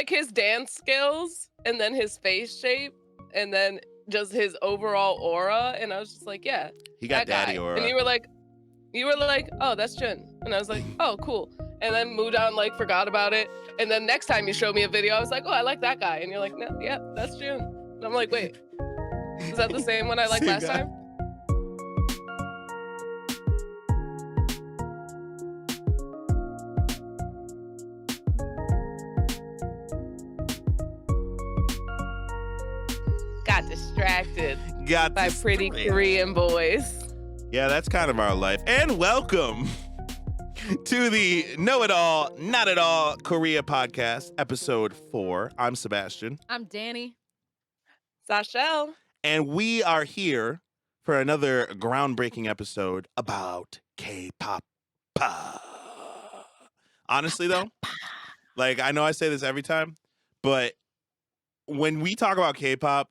like his dance skills and then his face shape and then just his overall aura. And I was just like, yeah, He got that daddy guy. aura. And you were like, oh, that's Jun. And I was like, oh, cool. And then moved on, like, forgot about it. And then next time you showed me a video, I was like, oh, I like that guy. And you're like, no, yeah, that's Jun. And I'm like, wait, is that the same one I liked Same last guy. time? Got distracted Got by pretty Korean boys. Yeah, that's kind of our life. And welcome to the Know It All, Not At All Korea podcast, episode 4. I'm Sebastian. I'm Danny. Sashel. And we are here for another groundbreaking episode about K-pop. Honestly, though, like, I know I say this every time, but when we talk about K-pop,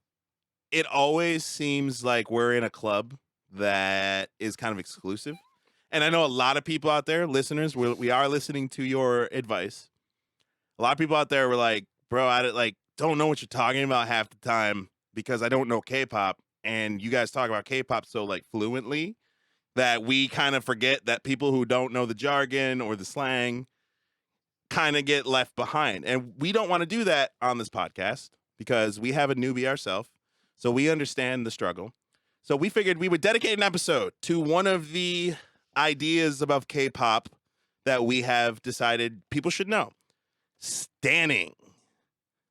it always seems like we're in a club that is kind of exclusive. And I know a lot of people out there, listeners, we are listening to your advice. A lot of people out there were like, bro, I don't know what you're talking about half the time because I don't know K-pop. And you guys talk about K-pop so like fluently that we kind of forget that people who don't know the jargon or the slang kind of get left behind. And we don't want to do that on this podcast because we have a newbie ourselves. So we understand the struggle. So we figured we would dedicate an episode to one of the ideas about K-pop that we have decided people should know. Stanning.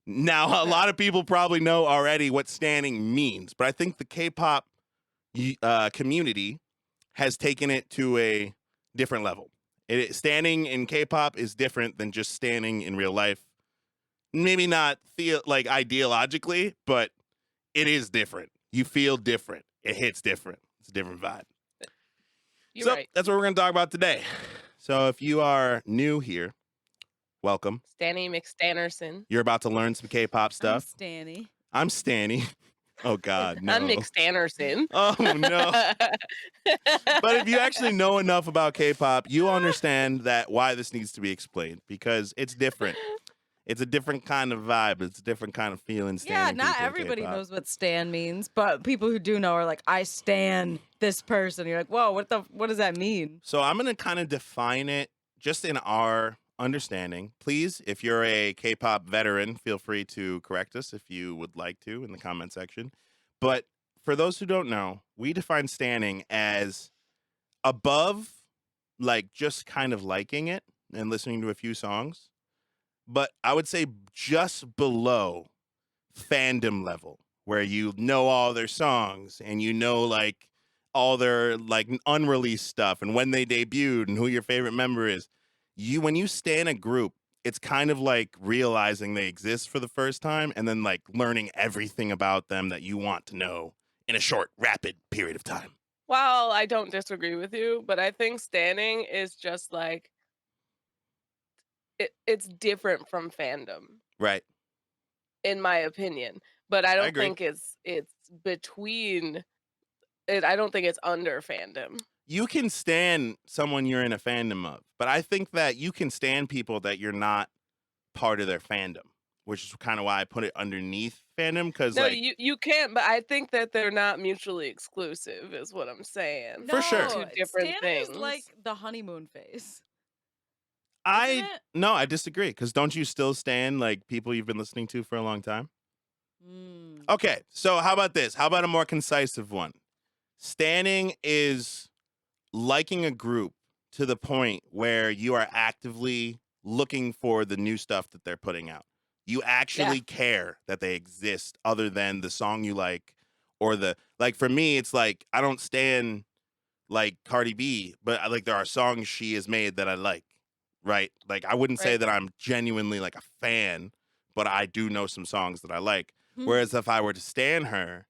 Now, a lot of people probably know already what stanning means, but I think the K-pop community has taken it to a different level. Standing in K-pop is different than just standing in real life. Maybe not ideologically, but it is different. You feel different. It hits different. It's a different vibe. You're right. That's what we're going to talk about today. So if you are new here, welcome. Stanny McStannerson. You're about to learn some K-pop stuff. I'm Stanny. Oh, God, no. I'm McStannerson. Oh, no. But if you actually know enough about K-pop, you understand that why this needs to be explained because it's different. It's a different kind of vibe. It's a different kind of feeling. Yeah, not everybody knows what stan means, but people who do know are like, I stan this person. You're like, whoa, what does that mean? So I'm going to kind of define it just in our understanding. Please, if you're a K-pop veteran, feel free to correct us if you would like to in the comment section. But for those who don't know, we define standing as above, like just kind of liking it and listening to a few songs. But I would say just below fandom level, where you know all their songs and you know like all their like unreleased stuff and when they debuted and who your favorite member is. When you stan a group, it's kind of like realizing they exist for the first time and then like learning everything about them that you want to know in a short, rapid period of time. Well, I don't disagree with you, but I think standing is just like it's different from fandom. Right. In my opinion. But I don't agree. think it's between it. I don't think it's under fandom. You can stan someone you're in a fandom of, but I think that you can stan people that you're not part of their fandom, which is kind of why I put it underneath fandom. Because no, you can't. But I think that they're not mutually exclusive, is what I'm saying. For sure. Two different things. Is like the honeymoon phase. No, I disagree. Because don't you still stan like people you've been listening to for a long time? Okay, so how about this? How about a more concise one? Standing is liking a group to the point where you are actively looking for the new stuff that they're putting out. You actually care that they exist other than the song you like or for me, it's like I don't stan like Cardi B, but like there are songs she has made that I like, right? Like I wouldn't say that I'm genuinely like a fan, but I do know some songs that I like. Whereas if I were to stan her,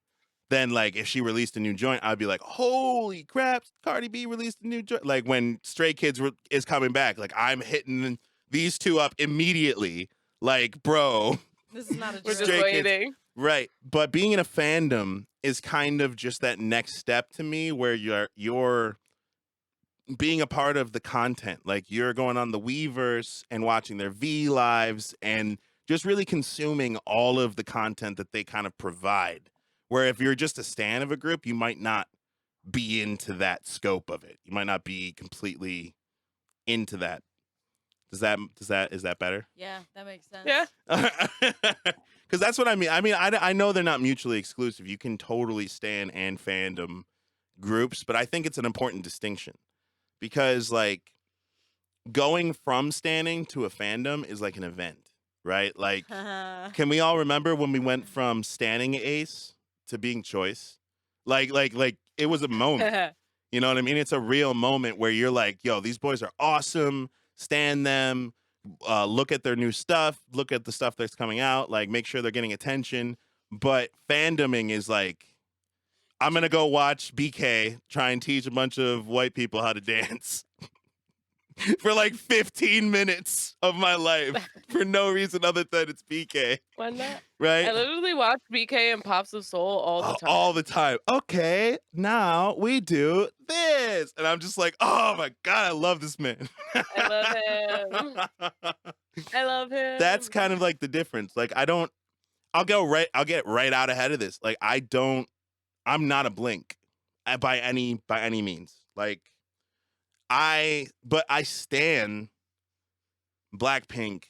then like if she released a new joint, I'd be like, holy crap, Cardi B released a new joint. Like when Stray Kids is coming back, like I'm hitting these two up immediately. Like, bro. This is not a We're just waiting. Right. But being in a fandom is kind of just that next step to me where you're being a part of the content. Like you're going on the Weverse and watching their V lives and just really consuming all of the content that they kind of provide. Where if you're just a stan of a group, you might not be into that scope of it. You might not be completely into that. Is that better? Yeah, that makes sense. Yeah. Because that's what I mean. I know they're not mutually exclusive. You can totally stan and fandom groups, but I think it's an important distinction because like going from standing to a fandom is like an event, right? Like, can we all remember when we went from standing Ace to being Choice? Like it was a moment. You know what I mean? It's a real moment where you're like, yo, these boys are awesome. Stan them. Look at their new stuff. Look at the stuff that's coming out. Like, make sure they're getting attention. But fandoming is like, I'm going to go watch BK try and teach a bunch of white people how to dance for like 15 minutes of my life for no reason other than it's BK. Why not? Right? I literally watch BK and Pops of Soul all the time. All the time. Okay, now we do this. And I'm just like, oh my God, I love this man. I love him. I love him. That's kind of like the difference. Like, I'll get right out ahead of this. Like, I'm not a Blink by any means. Like, but I stan Blackpink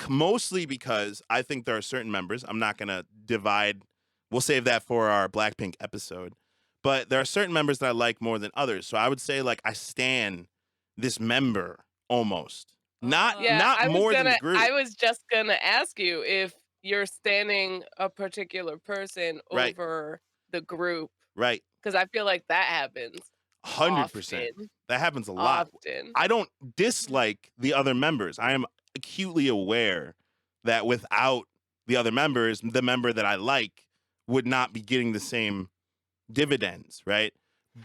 mostly because I think there are certain members. I'm not gonna divide. We'll save that for our Blackpink episode. But there are certain members that I like more than others. So I would say like I stan this member almost. Not more than the group. I was just gonna ask you if you're standing a particular person over the group. Right. Because I feel like that happens. 100%. That happens a lot. Often. I don't dislike the other members. I am acutely aware that without the other members, the member that I like would not be getting the same dividends, right?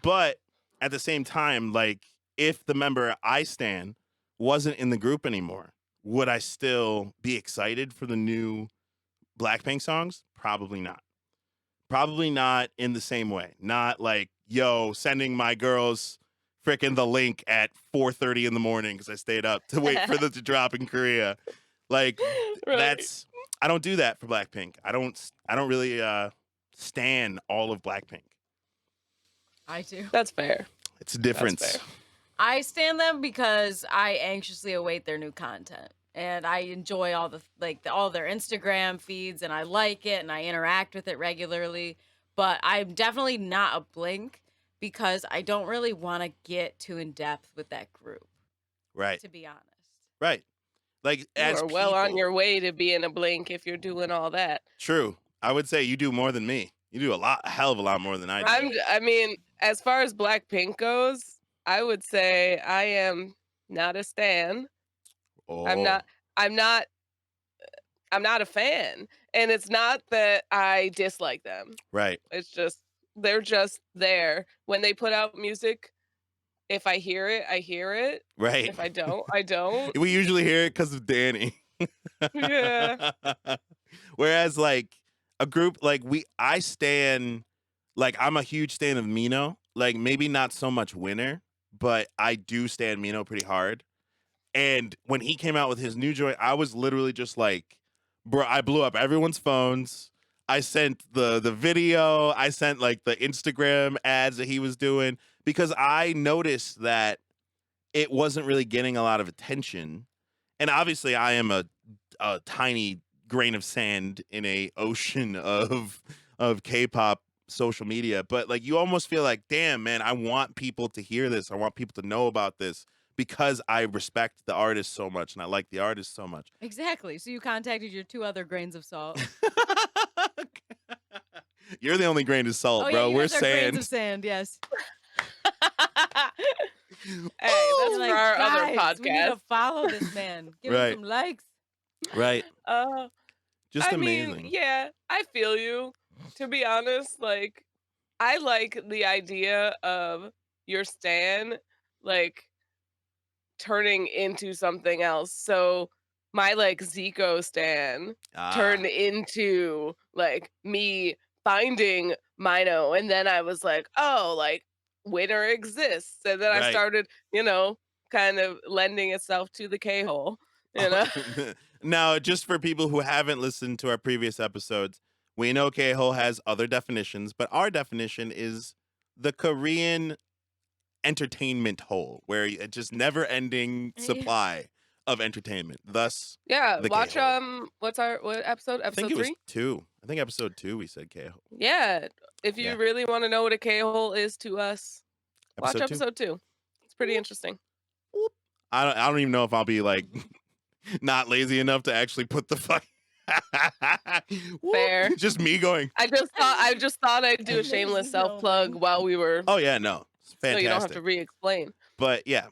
But at the same time, like, if the member I stan wasn't in the group anymore, would I still be excited for the new Blackpink songs? Probably not. Probably not in the same way. Not like, yo, sending my girls freaking the link at 4:30 in the morning because I stayed up to wait for them to drop in Korea. Like, right. I don't do that for Blackpink. I don't really stan all of Blackpink. I do. That's fair. It's a difference. I stan them because I anxiously await their new content. And I enjoy all their Instagram feeds, and I like it, and I interact with it regularly. But I'm definitely not a Blink because I don't really want to get too in depth with that group. Right. To be honest. Right. Like, you are well on your way to being a Blink if you're doing all that. True. I would say you do more than me. You do a hell of a lot more than I do. I mean, as far as Blackpink goes, I would say I am not a stan. Oh. I'm not a fan. And it's not that I dislike them. Right. It's just they're just there. When they put out music, if I hear it, I hear it. Right. If I don't, I don't. We usually hear it because of Danny. Yeah. Whereas like a group like I stan, like I'm a huge stan of Mino. Like maybe not so much Winner, but I do stan Mino pretty hard. And when he came out with his new joint, I was literally just like, bro, I blew up everyone's phones. I sent the video. I sent like the Instagram ads that he was doing because I noticed that it wasn't really getting a lot of attention. And obviously I am a tiny grain of sand in a ocean of K-pop social media. But like you almost feel like, damn, man, I want people to hear this. I want people to know about this. Because I respect the artist so much and I like the artist so much. Exactly. So you contacted your 2 other grains of salt. You're the only grain of salt, bro. Yeah, we're sand. Grains of sand, yes. Hey, that's for our other podcast. We need to follow this man. Give him some likes. Right. Just amazing. Mean, yeah, I feel you. To be honest, like I like the idea of your stan, like turning into something else. So my like Zico stan turned into like me finding Mino, and then I was like, oh, like Winner exists, and then I started, kind of lending itself to the K-hole. Now, just for people who haven't listened to our previous episodes, we know K-hole has other definitions, but our definition is the Korean entertainment hole, where it's just never-ending supply of entertainment. Thus, Yeah, the watch K-hole. what episode? I think Episode it was 3? 2. I think episode 2 we said K-hole. Yeah. If you Yeah. really want to know what a K-hole is to us, watch Episode 2. episode 2. It's pretty interesting. I don't even know if I'll be like not lazy enough to actually put the fuck. Fair. Just me going. I just thought I'd do a shameless self plug while we were. Oh yeah, no, it's fantastic. So you don't have to re-explain. But yeah,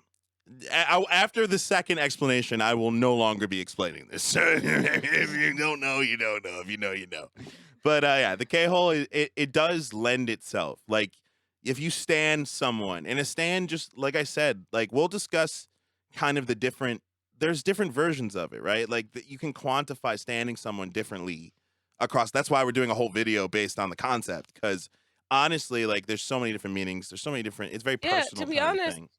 after the second explanation, I will no longer be explaining this. If you don't know, you don't know. If you know, you know. But yeah, the K-hole, it does lend itself. Like, if you stand someone, and a stand, just like I said, like, we'll discuss kind of the different, there's different versions of it, right? Like, you can quantify standing someone differently across. That's why we're doing a whole video based on the concept, because honestly, like, there's so many different meanings. There's so many different, it's very Yeah, personal. to be kind of honest, thing.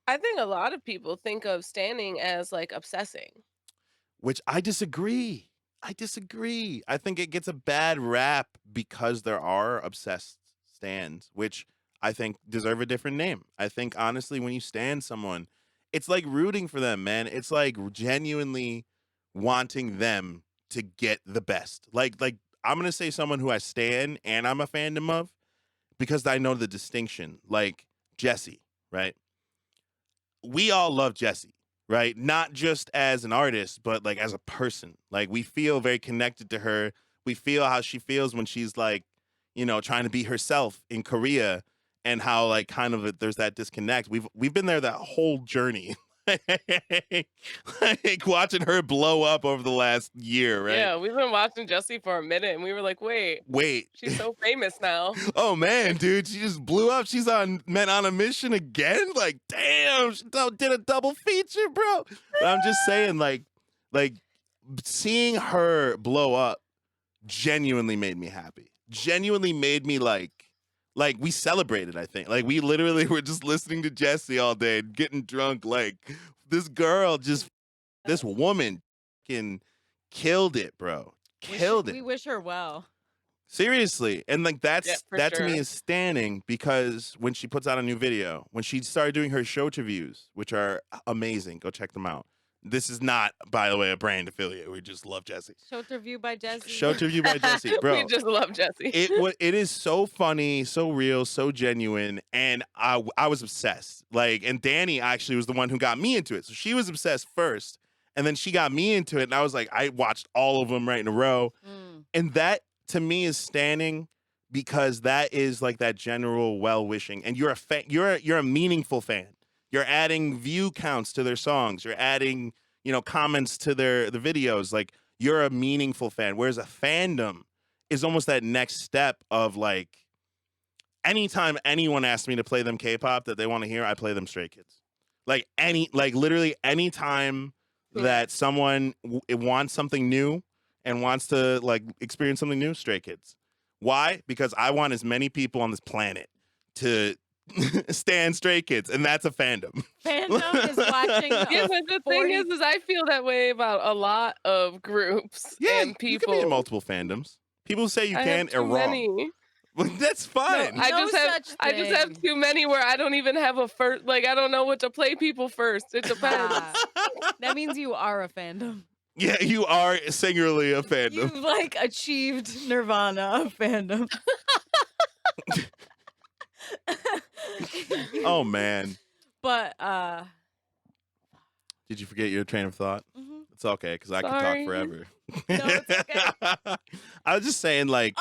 I think a lot of people think of standing as like obsessing. Which I disagree. I disagree. I think it gets a bad rap because there are obsessed stands, which I think deserve a different name. I think honestly, when you stand someone, it's like rooting for them, man. It's like genuinely wanting them to get the best. Like I'm gonna say someone who I stand and I'm a fandom of because I know the distinction. Like Jessie, right? We all love Jessie, right? Not just as an artist, but like as a person. Like we feel very connected to her. We feel how she feels when she's like, you know, trying to be herself in Korea, and how like kind of there's that disconnect. We've been there that whole journey. Like watching her blow up over the last year, right? Yeah, we've been watching Jessie for a minute, and we were like, wait, she's so famous now. Oh man, dude, she just blew up. She's on a mission again. Like, damn, she did a double feature, bro. But I'm just saying, like seeing her blow up genuinely made me happy. Genuinely made me like we celebrated. I think like we literally were just listening to Jessie all day, and getting drunk. Like this woman, killed it, bro. Killed it. We wish her well. Seriously. And like that sure. to me is standing, because when she puts out a new video, when she started doing her show reviews, which are amazing, go check them out. This is not, by the way, a brand affiliate. We just love Jessie. Show review by Jessie. Show review by Jessie, bro. We just love Jessie. It is so funny, so real, so genuine, and I was obsessed. Like, and Danny actually was the one who got me into it. So she was obsessed first, and then she got me into it, and I was like, I watched all of them right in a row, and that to me is standing, because that is like that general well-wishing, and you're a fan. You're a meaningful fan. You're adding view counts to their songs. You're adding, you know, comments to the videos. Like, you're a meaningful fan. Whereas a fandom is almost that next step of like, anytime anyone asks me to play them K-pop that they want to hear, I play them Stray Kids. Like literally anytime that someone wants something new and wants to like experience something new, Stray Kids. Why? Because I want as many people on this planet to stand Stray Kids, and that's a fandom. Fandom is watching. Yeah, but the thing is I feel that way about a lot of groups and people. You can be in multiple fandoms. People who say you can't are wrong. Many. Well, that's fine. No, I just have too many where I don't even have a first. Like, I don't know what to play people first. It depends. That means you are a fandom. Yeah, you are singularly a fandom. You've like achieved nirvana of fandom. Oh man. But did you forget your train of thought? Mm-hmm. It's okay, because I can talk forever. No, it's okay. I was just saying, like,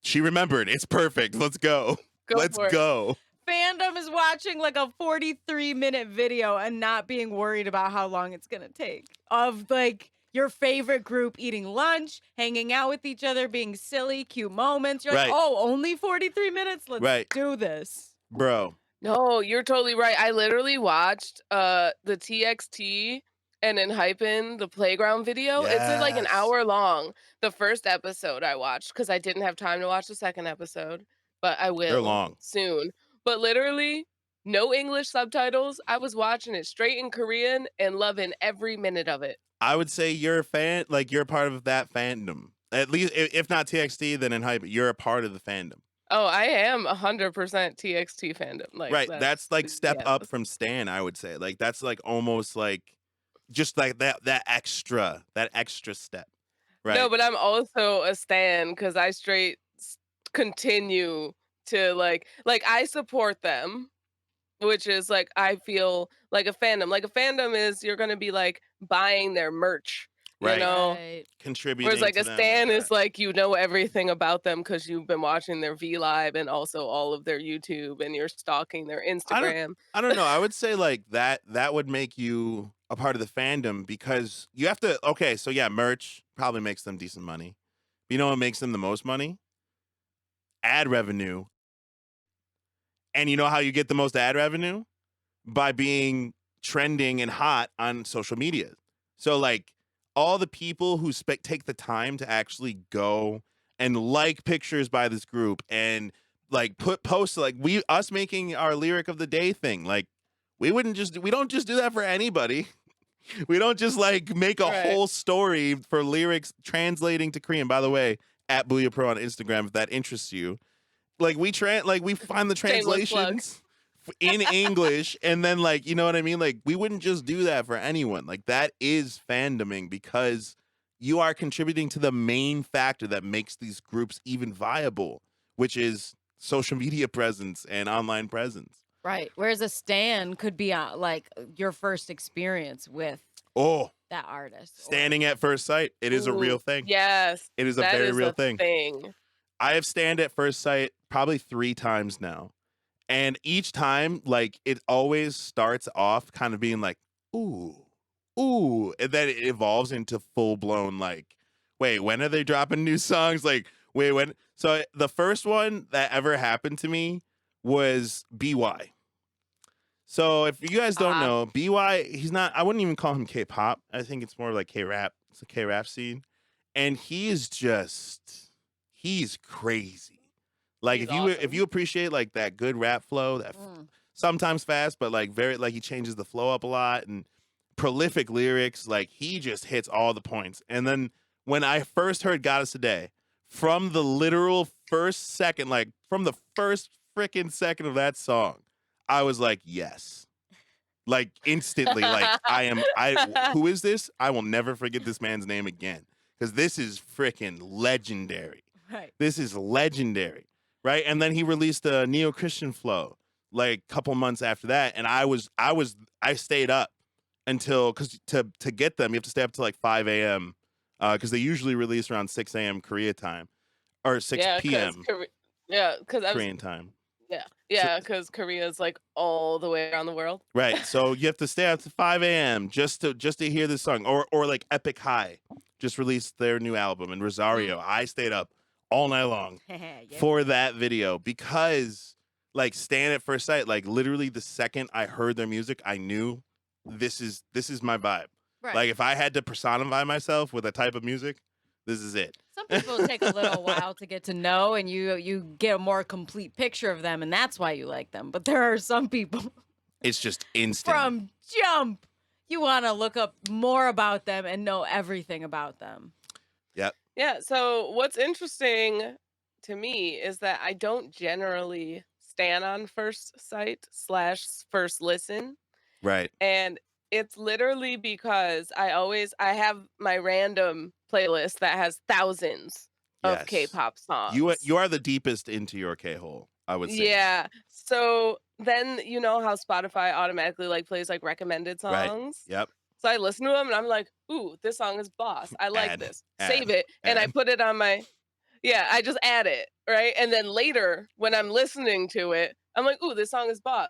she remembered. It's perfect. Let's go. Let's go. Fandom is watching like a 43-minute video and not being worried about how long it's gonna take. Of like your favorite group eating lunch, hanging out with each other, being silly, cute moments. You're like, oh, only 43 minutes? Let's do this. Bro. No, you're totally right. I literally watched the TXT and Hypen the playground video. Yes. It's like an hour long. The first episode I watched because I didn't have time to watch the second episode, but I will. They're long. Soon. But literally, no English subtitles. I was watching it straight in Korean and loving every minute of it. I would say you're a fan, like you're part of that fandom. At least, if not TXT, then in hype, you're a part of the fandom. Oh, I am 100% TXT fandom. Like Right. That's like step yeah. up from Stan, I would say. Like that's like almost like just like that extra step. Right. No, but I'm also a stan because I straight continue to like I support them, which is like I feel like a fandom. Like a fandom is you're gonna be like buying their merch, you Right. know. Right. Contributing Whereas like to a them stan like is that. like you know everything about them because you've been watching their V Live and also all of their YouTube and you're stalking their Instagram. I don't know. I would say like that would make you a part of the fandom because you have to okay, so yeah, merch probably makes them decent money. You know what makes them the most money? Ad revenue. And you know how you get the most ad revenue? By being trending and hot on social media. So like all the people who take the time to actually go and like pictures by this group and like put posts like us making our lyric of the day thing. Like we don't just do that for anybody. We don't just like make a Right. whole story for lyrics translating to Korean. By the way, at Booyah Pro on Instagram if that interests you. Like we find the Shameless plug. translations in English and then like you know what I mean, like we wouldn't just do that for anyone. Like that is fandoming because you are contributing to the main factor that makes these groups even viable, which is social media presence and online presence. Right. Whereas a stan could be like your first experience with Oh, that artist. or- standing at first sight, it is a real Ooh, thing. Yes. It is a that very is real a thing. I have stand at first sight probably 3 times now. And each time, like, it always starts off kind of being like, ooh, ooh. And then it evolves into full blown, like, wait, when are they dropping new songs? Like, wait, when? So the first one that ever happened to me was BY. So if you guys don't know, BY, he's not, I wouldn't even call him K-pop. I think it's more like K-rap. It's a K-rap scene. And he's crazy. Like He's if awesome. you appreciate like that good rap flow, that sometimes fast, but like very like he changes the flow up a lot and prolific lyrics, like he just hits all the points. And then when I first heard Goddess Today, from the literal first second, like from the first freaking second of that song, I was like, yes. Like instantly, like who is this? I will never forget this man's name again. Because this is freaking legendary. Right. This is legendary. Right. And then he released a Neo-Christian Flow like a couple months after that. And I stayed up until because to get them, you have to stay up till like 5 a.m. Because they usually release around 6 a.m. Korea time or 6 p.m. Because Korean time. because Korea is like all the way around the world. Right. So you have to stay up to 5 a.m. just to hear this song. Or like Epic High just released their new album and Rosario. I stayed up all night long for that video because like Stand at First Sight, like literally the second I heard their music, I knew this is my vibe. Right. Like if I had to personify myself with a type of music, this is it. Some people take a little while to get to know, and you get a more complete picture of them, and that's why you like them. But there are some people It's just instant. from jump. You want to look up more about them and know everything about them. Yep. Yeah. So what's interesting to me is that I don't generally stand on first sight / first listen. Right. And it's literally because I have my random playlist that has thousands of Yes. K-pop songs. You are the deepest into your K-hole, I would say. Yeah. So then you know how Spotify automatically like plays like recommended Right. songs. Yep. So I listen to them and I'm like, ooh, this song is boss. I like Add, this. add, Save it. And I add. put it on my I just add it. Right. And then later when I'm listening to it, I'm like, ooh, this song is boss.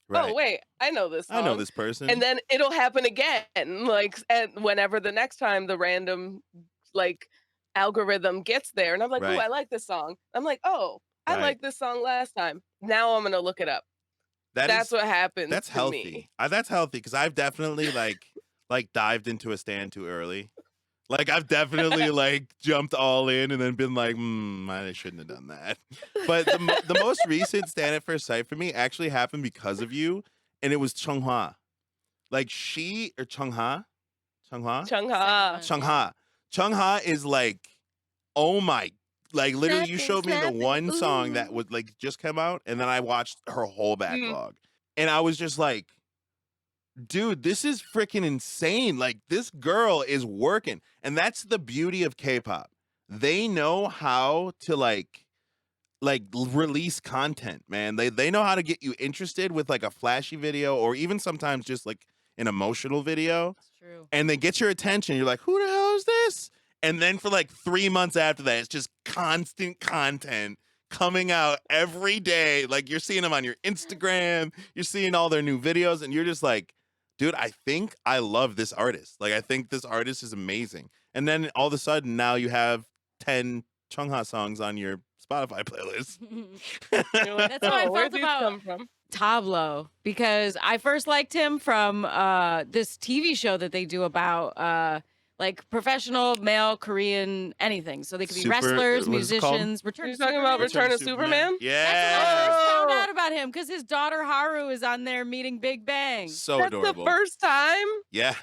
Right. Oh wait, I know this song. I know this person. And then it'll happen again, like whenever the next time the random like algorithm gets there, and I'm like, Right. "Ooh, I like this song." I'm like, "Oh, I Right. liked this song last time. Now I'm gonna look it up." That's what happens. That's to healthy. Me. That's healthy because I've definitely like dived into a stand too early. Like I've definitely like jumped all in and then been like, I shouldn't have done that. But the most recent Stand at First Sight for me actually happened because of you, and it was Chunghwa. Like she or Chungha, Chungha. Chungha. Chungha is like, oh my, like literally you showed me the one song that would like just come out, and then I watched her whole backlog, and I was just like, dude, this is freaking insane. Like this girl is working, and that's the beauty of K-pop. They know how to like release content, man. They know how to get you interested with like a flashy video, or even sometimes just like an emotional video. That's true. And they get your attention. You're like, who the hell is this? And then for like 3 months after that, it's just constant content coming out every day. Like you're seeing them on your Instagram, you're seeing all their new videos, and you're just like, dude, I think I love this artist. Like I think this artist is amazing. And then all of a sudden now you have 10 Chungha songs on your Spotify playlist. That's how I felt about Tablo, because I first liked him from this TV show that they do about like professional male Korean anything. So they could be wrestlers, musicians. You're talking about Return of Superman? Yeah. That's when I first found out about him, because his daughter Haru is on there meeting Big Bang. So That's adorable. the first time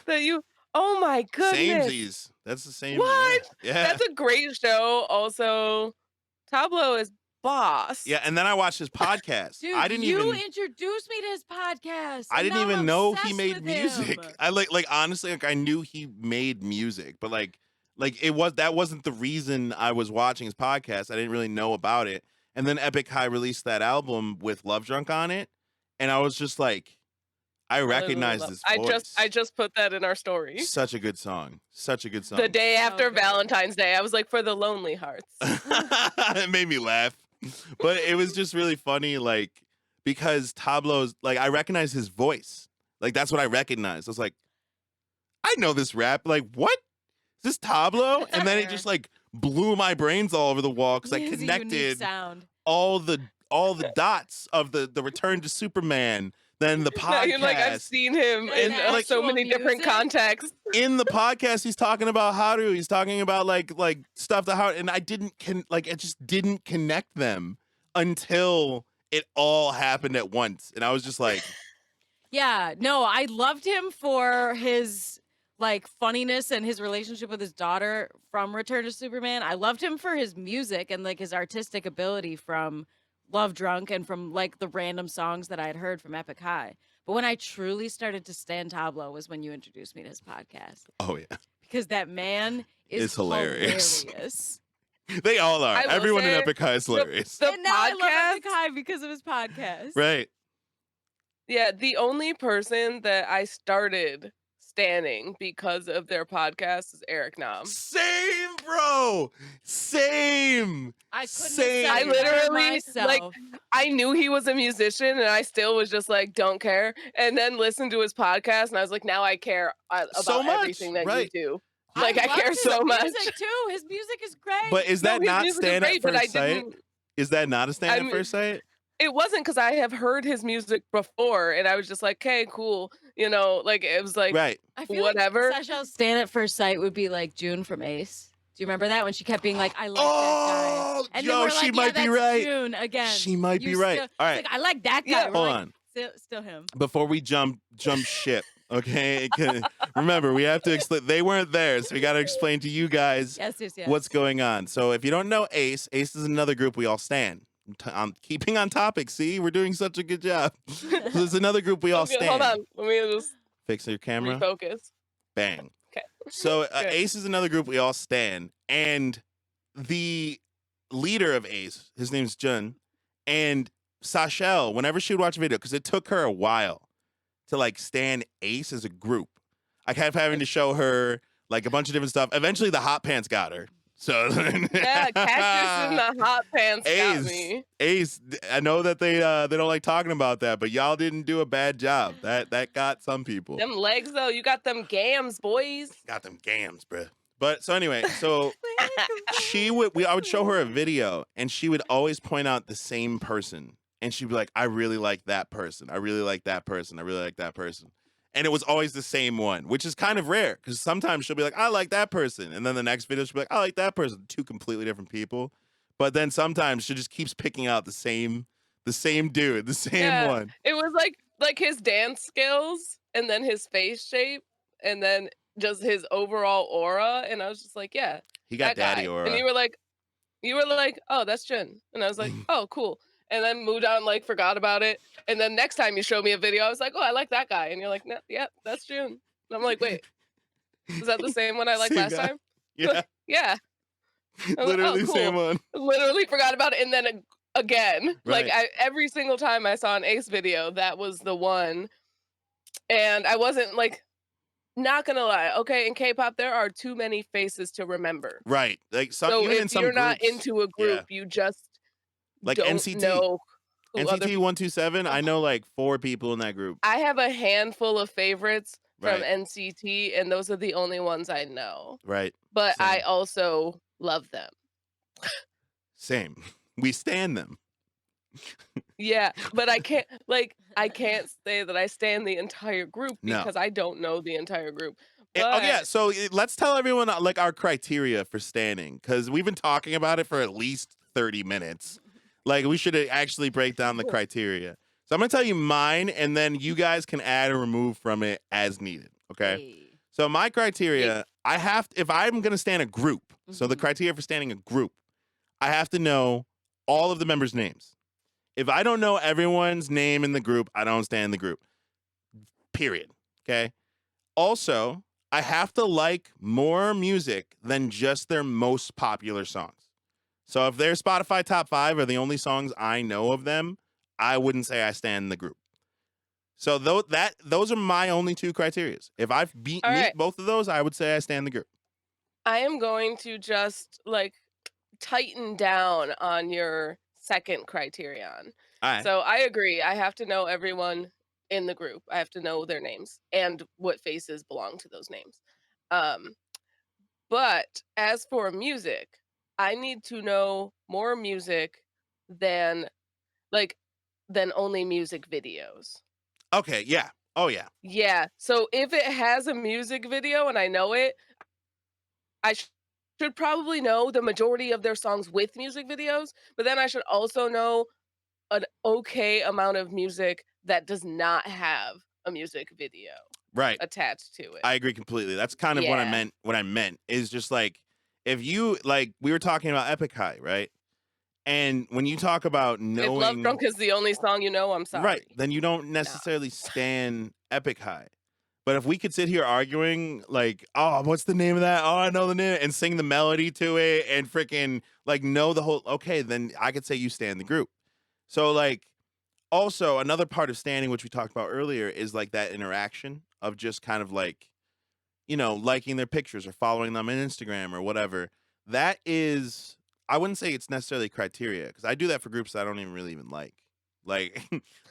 that you, oh my goodness. Samesies. That's the same. What? Yeah. That's a great show. Also, Tablo is boss. Yeah, and then I watched his podcast. Dude, I didn't you even introduced me to his podcast. I didn't and now even I'm know he obsessed made with music. him. I like honestly, like I knew he made music, but like that wasn't the reason I was watching his podcast. I didn't really know about it. And then Epic High released that album with Love Drunk on it, and I was just like, I recognized this voice. I just put that in our story. Such a good song. Such a good song. The day after Valentine's Day, I was like, for the lonely hearts. It made me laugh. But it was just really funny, like, because Tablo's, like, I recognize his voice. Like, that's what I recognized. I was like, I know this rap. Like, what? Is this Tablo? And then it just, like, blew my brains all over the wall because I connected all the dots of the Return to Superman, then the podcast. You're like, I've seen him in like so many different contexts. In the podcast, he's talking about Haru. He's talking about like stuff that Haru, and I just didn't connect them until it all happened at once, and I was just like, yeah, no, I loved him for his like funniness and his relationship with his daughter from Return to Superman. I loved him for his music and like his artistic ability from Love Drunk and from like the random songs that I had heard from Epic High. But when I truly started to stand Tablo was when you introduced me to his podcast. Oh yeah. Because that man is hilarious. They all are. Everyone in Epic High is hilarious. And now I love Epic High because of his podcast. Right. Yeah, the only person that I started standing because of their podcast is Eric Nam. Same, bro. Same. I literally like I knew he was a musician and I still was just like don't care, and then listened to his podcast and I was like, now I care about everything that you do. Like I care so much. Music too. His music is great. But is that not Stand at First Sight? Is that not a Stand at First Sight? It wasn't, because I have heard his music before and I was just like, okay, cool. You know, like it was like right. I feel whatever. Like Sashel's Stand at First Sight would be like June from Ace. Do you remember that when she kept being like, I like that guy? And then we're like, she might be right. June again. She might be right. All right. Like, I like that guy. Yeah. Hold on. Still him. Before we jump ship, okay? Remember, we have to explain. They weren't there, so we got to explain to you guys what's going on. So if you don't know Ace is another group we all stand. I'm keeping on topic. See, we're doing such a good job. So there's another group we all stand. Hold on. Let me just fix your camera. Refocus. Bang. Okay. So Ace is another group we all stand, and the leader of Ace, his name's Jun, and Sashel, whenever she would watch a video, because it took her a while to like stand Ace as a group. I kept having to show her like a bunch of different stuff. Eventually, the hot pants got her. So yeah, Cactus and the hot pants got me. Ace, I know that they don't like talking about that, but y'all didn't do a bad job. That got some people. Them legs though, you got them gams, boys. Got them gams, bruh. But so anyway, so I would show her a video, and she would always point out the same person, and she'd be like, "I really like that person. I really like that person. I really like that person." And it was always the same one, which is kind of rare because sometimes she'll be like, I like that person. And then the next video she'll be like, I like that person. Two completely different people. But then sometimes she just keeps picking out the same dude, the same Yeah, one. it was like his dance skills and then his face shape and then just his overall aura. And I was just like, yeah, He got that guy. daddy aura. And you were like, oh, that's Jin. And I was like, oh, cool. And then moved on, like forgot about it. And then next time you showed me a video, I was like, oh, I like that guy. And you're like, no, yeah, that's Jin. And I'm like, wait, is that the same one I liked Same last guy. time? Yeah. Yeah. I was like, Literally oh, the same cool. one. Literally forgot about it. And then again, Right. like every single time I saw an Ace video, that was the one. And I wasn't like, not gonna lie, okay, in K-pop there are too many faces to remember. Right. Like some So even in if some you're not groups, into a group, yeah. you just Like don't NCT. know who other NCT people. 127, I know like 4 people in that group. I have a handful of favorites from Right. NCT, and those are the only ones I know. Right. But I Same. also love them. Same. We stand them. Yeah, but I can't say that I stand the entire group No. because I don't know the entire group. Oh yeah, But so let's tell everyone like our criteria for standing because we've been talking about it for at least 30 minutes. Like we should actually break down the criteria. So I'm gonna tell you mine, and then you guys can add or remove from it as needed. Okay. Hey. So my criteria, if I'm gonna stand a group. So the criteria for standing a group, I have to know all of the members' names. If I don't know everyone's name in the group, I don't stand the group. Period. Okay. Also, I have to like more music than just their most popular songs. So if their Spotify top 5 are the only songs I know of them, I wouldn't say I stand the group. So those are my only 2 criteria. If I meet both of those, I would say I stand the group. I am going to just like tighten down on your second criterion. All right. So I agree. I have to know everyone in the group. I have to know their names and what faces belong to those names. But as for music, I need to know more music than only music videos. Okay, yeah. Oh yeah. Yeah. So if it has a music video and I know it, I should probably know the majority of their songs with music videos, but then I should also know an okay amount of music that does not have a music video Right. attached to it. I agree completely. That's kind of what I Yeah. meant. What I meant is just like if you like we were talking about Epic High, right? And when you talk about If knowing Love Drunk is the only song you know, I'm sorry. right, then you don't necessarily stand Epic High. But if we could sit here arguing like, oh, what's the name of that? Oh, I know the name, and sing the melody to it and freaking like know the whole okay, then I could say you stand the group. So like also another part of standing, which we talked about earlier, is like that interaction of just kind of like, you know, liking their pictures or following them on Instagram or whatever. That is, I wouldn't say it's necessarily criteria because I do that for groups that I don't even really even like. Like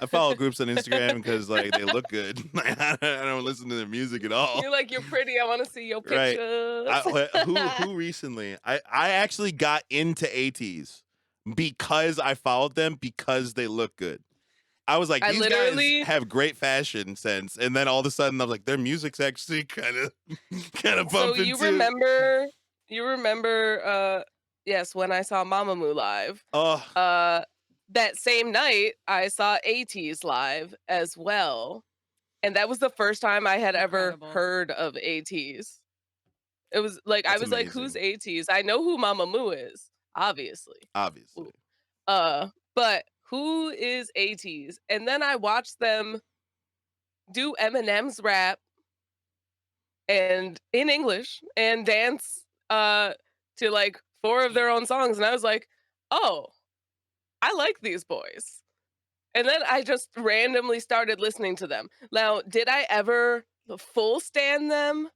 I follow groups on Instagram because like they look good. I don't listen to their music at all. You're like, you're pretty. I want to see your Right. pictures. Who recently? I actually got into ATs because I followed them because they look good. I was like, I these literally- guys have great fashion sense, and then all of a sudden, I was like, their music's actually kind of So bumping you too. remember, yes, when I saw Mamamoo live. Oh, That same night, I saw ATEEZ live as well. And that was the first time I had ever Incredible. heard of ATEEZ. It was like, I That's was like, who's ATEEZ? I know who Mamamoo is, obviously. obviously. But who is ATEEZ? And then I watched them do Eminem's rap and in English and dance to like 4 of their own songs. And I was like, oh, I like these boys. And then I just randomly started listening to them. Now, did I ever full stand them?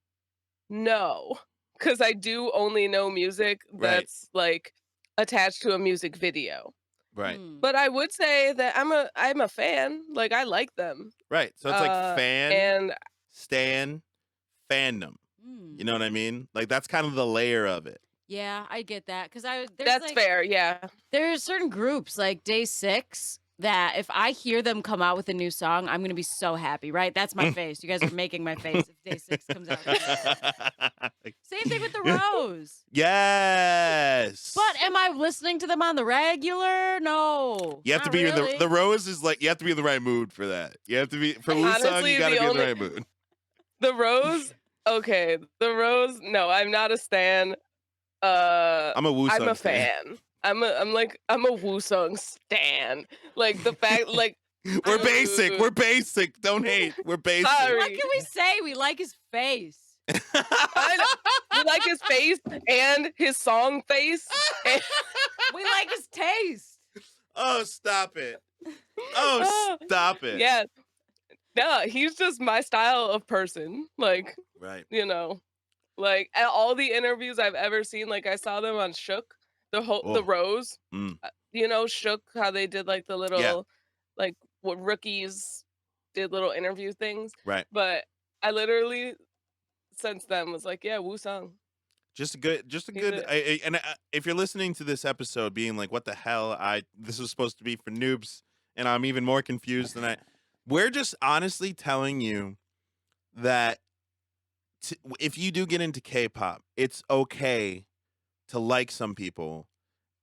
No, because I do only know music Right. that's like attached to a music video. Right. But I would say that I'm a fan. Like I like them. Right. So it's like fan, and stan, fandom. You know what I mean? Like that's kind of the layer of it. Yeah, I get that because that's fair. Yeah. There's certain groups like Day 6. that if I hear them come out with a new song, I'm gonna be so happy, right? That's my face. You guys are making my face if Day 6 comes out with a new song. Same thing with the Rose. Yes. But am I listening to them on the regular? No. You have to not be really. in the Rose is like you have to be in the right mood for that. You have to be for Wu Sung, Honestly, you gotta the be in the only- right mood. The Rose, okay. The Rose, no, I'm not a stan. I'm a Wu Sung I'm a stan. fan. I'm a Wu Sung stan. Like the fact, like We're basic. We're basic. Don't hate. We're basic. Sorry. What can we say? We like his face. we like his face and his song face. And We like his taste. Oh, stop it. Oh, stop it. yeah, no, he's just my style of person. Like, Right. you know, like at all the interviews I've ever seen, like I saw them on Shook, the Oh. Rose. Mm. You know, Shook, how they did like the little, like what rookies did little interview things. Right. But I literally since then was like, yeah, Wu Sung. Just a good. If you're listening to this episode, being like, "What the hell? This was supposed to be for noobs," and I'm even more confused than we're just honestly telling you that if you do get into K-pop, it's okay to like some people,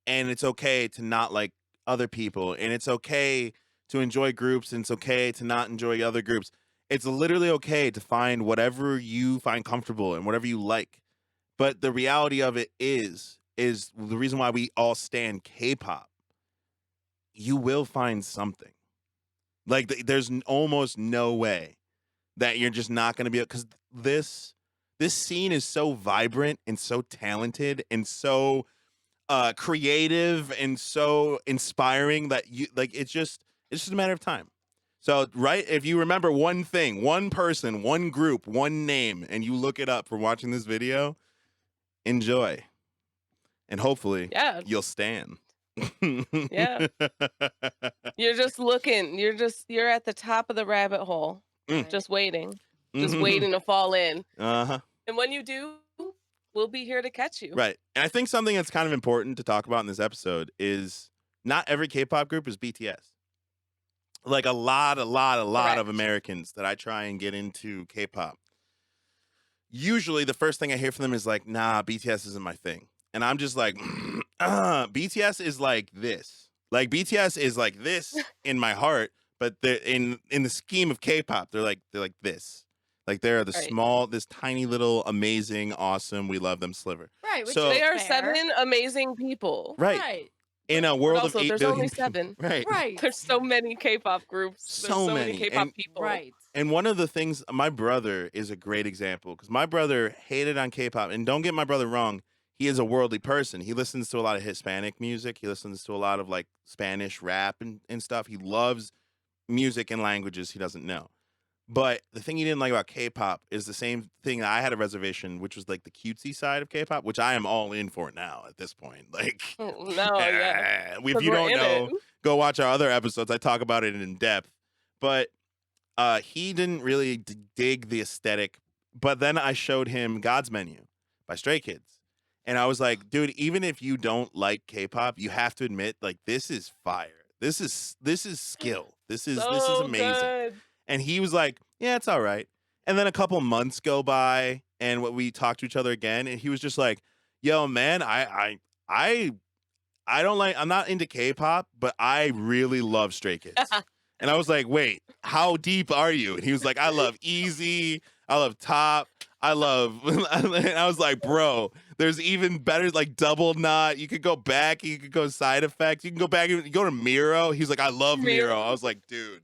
and it's okay to not like other people, and it's okay to enjoy groups, and it's okay to not enjoy other groups. It's literally okay to find whatever you find comfortable and whatever you like. But the reality of it is the reason why we all stand K-pop. You will find something. Like there's almost no way that you're just not going to be, because this scene is so vibrant and so talented and so creative and so inspiring that you like it's just a matter of time. So, right, if you remember one thing, one person, one group, one name, and you look it up from watching this video, enjoy. And hopefully you'll stand. Yeah. You're just looking. You're at the top of the rabbit hole. Just waiting. Just waiting to fall in. Uh-huh. And when you do, we'll be here to catch you. Right. And I think something that's kind of important to talk about in this episode is not every K-pop group is BTS. Like a lot of Americans that I try and get into K-pop. Usually the first thing I hear from them is like, nah, BTS isn't my thing. And I'm just like, BTS is like this. Like BTS is like this in my heart, but they're in the scheme of K-pop, they're like this. Like they're the small, this tiny little amazing, awesome, we love them sliver. Right. Which So they are fair. 7 amazing people. Right. In a world also, of 8 there's billion only people. 7. Right. There's so many K-pop groups. There's so many K-pop people. Right. And one of the things, my brother is a great example because my brother hated on K-pop. And don't get my brother wrong, he is a worldly person. He listens to a lot of Hispanic music. He listens to a lot of like Spanish rap and stuff. He loves music and languages he doesn't know. But the thing he didn't like about K-pop is the same thing that I had a reservation, which was like the cutesy side of K-pop, which I am all in for now at this point. Like, if you don't know, go watch our other episodes. I talk about it in depth. But he didn't really dig the aesthetic. But then I showed him God's Menu by Stray Kids. And I was like, dude, even if you don't like K-pop, you have to admit, like, this is fire. This is skill. This is amazing. Good. And he was like, yeah, it's all right. And then a couple months go by and we talked to each other again. And he was just like, yo, man, I don't like, I'm not into K-pop, but I really love Stray Kids. And I was like, wait, how deep are you? And he was like, I love Easy. I love Top. And I was like, bro, there's even better, like Double Knot. You could go back. You could go Side Effects. You can go back. You go to Miro. He was like, I love Miro. I was like, dude.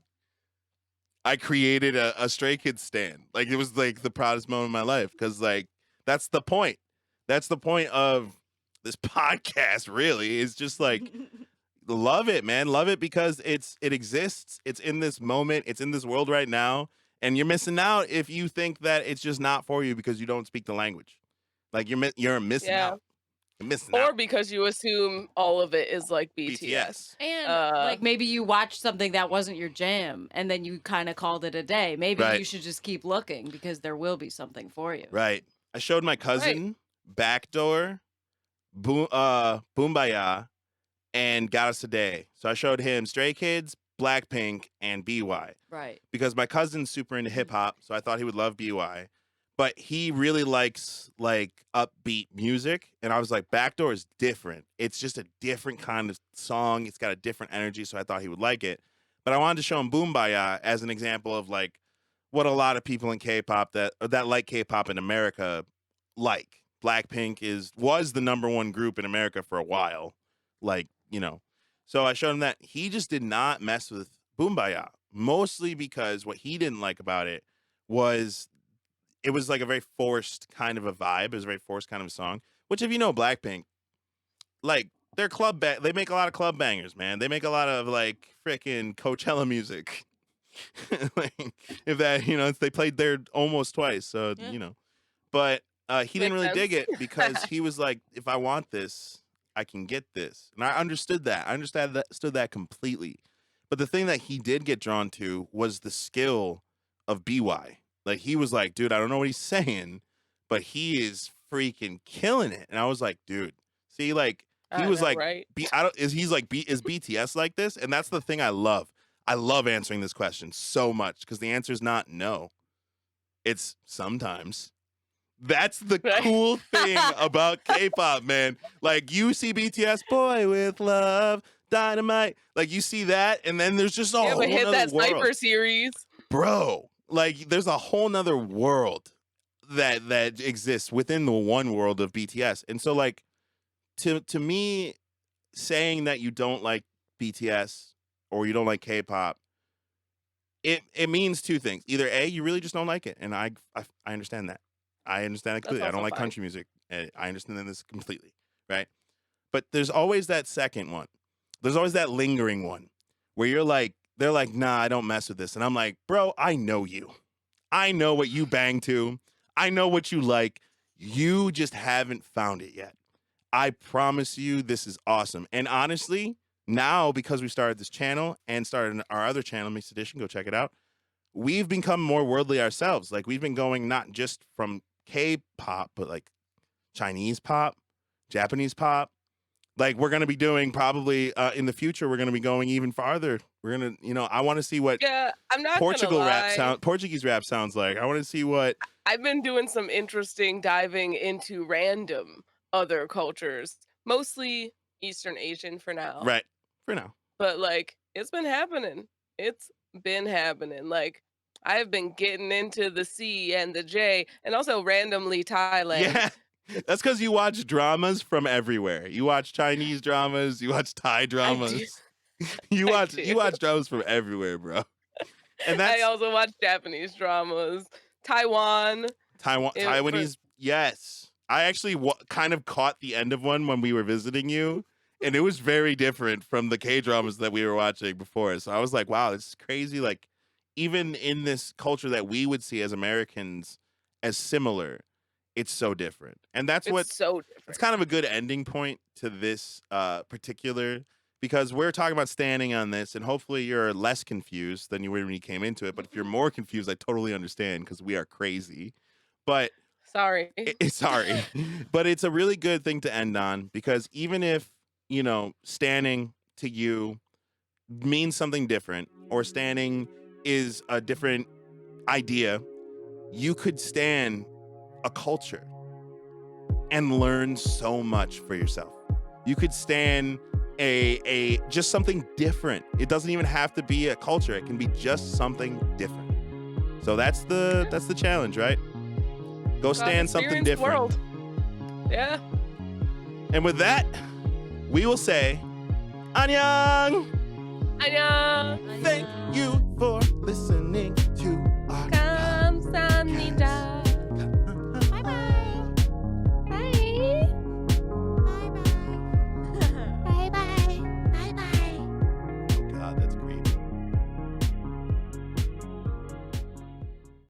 I created a Stray Kids stan. Like, it was like the proudest moment of my life because, like, that's the point. That's the point of this podcast, really. It's just like, love it, man. Love it because it exists. It's in this moment. It's in this world right now. And you're missing out if you think that it's just not for you because you don't speak the language. Like, you're missing out. You're missing out. Or because you assume all of it is like BTS. And like maybe you watched something that wasn't your jam and then you kind of called it a day. Maybe you should just keep looking because there will be something for you. Right. I showed my cousin Backdoor, Boombaya, and Got Us Today. So I showed him Stray Kids, Blackpink and BY. Right. Because my cousin's super into hip hop, so I thought he would love BY. But he really likes like upbeat music, and I was like, Backdoor is different. It's just a different kind of song. It's got a different energy, so I thought he would like it. But I wanted to show him Boombaya as an example of like what a lot of people in K-pop that like K-pop in America like. Blackpink was the #1 group in America for a while, like, you know. So I showed him that. He just did not mess with Boombaya, mostly because what he didn't like about it was like a very forced kind of a vibe. It was a very forced kind of a song, which if you know Blackpink, like they're they make a lot of club bangers, man. They make a lot of like freaking Coachella music. Like, if that, you know, they played there almost twice. So, you know, but he didn't really dig it because he was like, if I want this, I can get this. And I understood that. I understood that completely. But the thing that he did get drawn to was the skill of BY. Like, he was like, dude, I don't know what he's saying, but he is freaking killing it. And I was like, dude, see, like, he was like, right? is BTS like this? And that's the thing I love. I love answering this question so much because the answer is not no. It's sometimes. That's the cool thing about K-pop, man. Like, you see BTS, Boy With Love, Dynamite. Like, you see that, and then there's just a whole hit nother that world. Cypher series. Bro, like, there's a whole nother world that exists within the one world of BTS. And so, like, to me, saying that you don't like BTS or you don't like K-pop, it means two things. Either A, you really just don't like it, and I understand that. I understand it completely. I don't like country music. I understand this completely, right? But there's always that second one. There's always that lingering one where they're like, nah, I don't mess with this. And I'm like, bro, I know you. I know what you bang to. I know what you like. You just haven't found it yet. I promise you this is awesome. And honestly, now because we started this channel and started our other channel, Mixed Edition, go check it out, we've become more worldly ourselves. Like, we've been going not just from K-pop, but like Chinese pop, Japanese pop. Like, we're going to be doing probably in the future, we're going to be going even farther. We're going to, you know, I want to see what I'm not Portuguese rap sounds like. I want to see what. I've been doing some interesting diving into random other cultures, mostly Eastern Asian for now. Right. For now. But like, it's been happening. It's been happening. Like, I've been getting into the C and the J, and also randomly Thailand. Yeah. That's because you watch dramas from everywhere. You watch Chinese dramas, you watch Thai dramas. You watch dramas from everywhere, bro. And I also watch Japanese dramas. Taiwanese, yes. I actually kind of caught the end of one when we were visiting you, and it was very different from the K-dramas that we were watching before. So I was like, wow, this is crazy. Like, even in this culture that we would see as Americans as similar, it's so different. And that's it's kind of a good ending point to this particular, because we're talking about standing on this, and hopefully you're less confused than you were when you came into it. But if you're more confused, I totally understand, because we are crazy. But sorry. Sorry. But it's a really good thing to end on, because even if, you know, standing to you means something different, or standing is a different idea, you could stand a culture and learn so much for yourself. You could stand a just something different. It doesn't even have to be a culture. It can be just something different. So that's the challenge, right? Go stand something different. World. Yeah. And with that, we will say, Annyeong! Annyeong! Thank you for